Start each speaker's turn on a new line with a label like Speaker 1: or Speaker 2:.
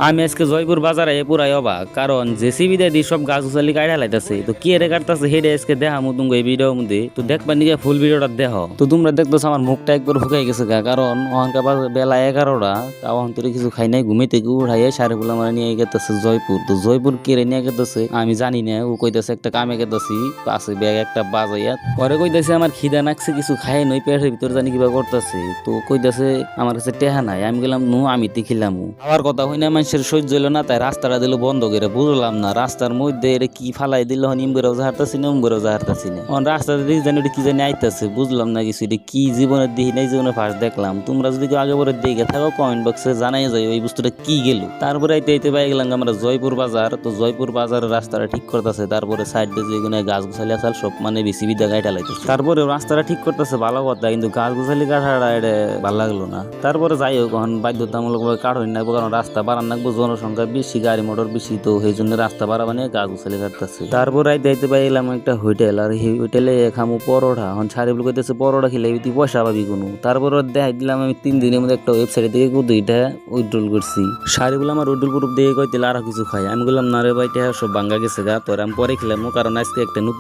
Speaker 1: আমি আজকে জয়পুর বাজারে পুরাই অবাক, কারণ জেসিবি দিয়ে সব গাছ উচালি কাটা লাইতাছে। তো কি রে কাটতাছে হেডে আজকে দেখা মুতুঙ্গ এই ভিডিওর মধ্যে। তো দেখবা নিকে ফুল ভিডিওটা দেখ। তো তোমরা দেখতেছো আমার মুখটা একবার ফুকাই গেছে গা, কারণ ওখানকার বেলা 11টা, তাও অন্তরে কিছু খাই নাই, ঘুমে থেকে উঠাইয়া সারেগুলো আমার নিয়ে গেতেছে জয়পুর। তো জয়পুর কে রে নিয়ে গেতেছে আমি জানি না, ও কইতেছে একটা কামে গেতেছি, পাশে ব্যাগ একটা বাজাইয়া পরে কইতেছে আমার খিদা নাকছে, কিছু খাই নই, পেটের ভিতর জানি কিবা করতেছে। তো কইতেছে আমার কাছে টেহা নাই। আমি গেলাম নু আমি দেখিলাম আবার কথা হই না, মানুষের সহ্য হইলো না, তাই রাস্তাটা দিল বন্ধ করে। বুঝলাম না রাস্তার মধ্যে এটা কি ফালাই দিল, হন ইমবেরাও জাহারতাছি না উমবেরাও জাহারতাছি না, রাস্তাতে দিকে জানি ওটা কি জানি আইতাছে, বুঝলাম না কিছু। এটা কি জীবনের দিহি নাই, জীবনে ফার্স্ট দেখলাম। তোমরা যদি কেউ আগে পরে দেখে থাকো কমেন্ট বক্সে জানাই যায় ওই বস্তুটা কি গেল। তারপরে আইতে আইতে পাই গেলাম আমরা জয়পুর বাজার। তো জয়পুর বাজারের রাস্তাটা ঠিক করতেছে, তারপরে সাইড দিয়ে যেগুলো গাছ গুছালি আসাল সব মানে বেশি বিদ্যা গাইটা লাইতেছে। তারপরে রাস্তাটা ঠিক করতেছে ভালো কথা, কিন্তু গাছ গুছালি কাটাটা এটা ভালো লাগলো না। তারপরে যাই হোক, এখন বাধ্যতামূলক ভাবে কাঠই নাকবো, কারণ রাস্তা বাড়ান নাকবো, জনসংখ্যা বেশি, গাড়ি মোটর বেশি, তো সেই জন্য রাস্তা বাড়াবা নিয়ে গাছ গুছালি কাটতেছে। তারপর আইতে আইতে পাই গেলাম একটা হোটেল, আর এই হোটেলে খামু পরোটা। এখন ছাড়িগুলো কইতেছে পরোটা খেলে তুই পয়সা পাবি কোনো। তারপর দেখাই দিলাম আমি 3 দিনের মধ্যে একটা ওয়েবসাইট থেকে দুইটা উইথড্রল করছি। শাড়িগুলো আমার উইথড্রল গ্রুপ দিয়ে কইতে আরো কিছু খাই। আমি বললাম না রে ভাই, সব ভাঙ্গা গেছে গা, তোর আমি পরে খেলাম, কারণ আজকে একটা নতুন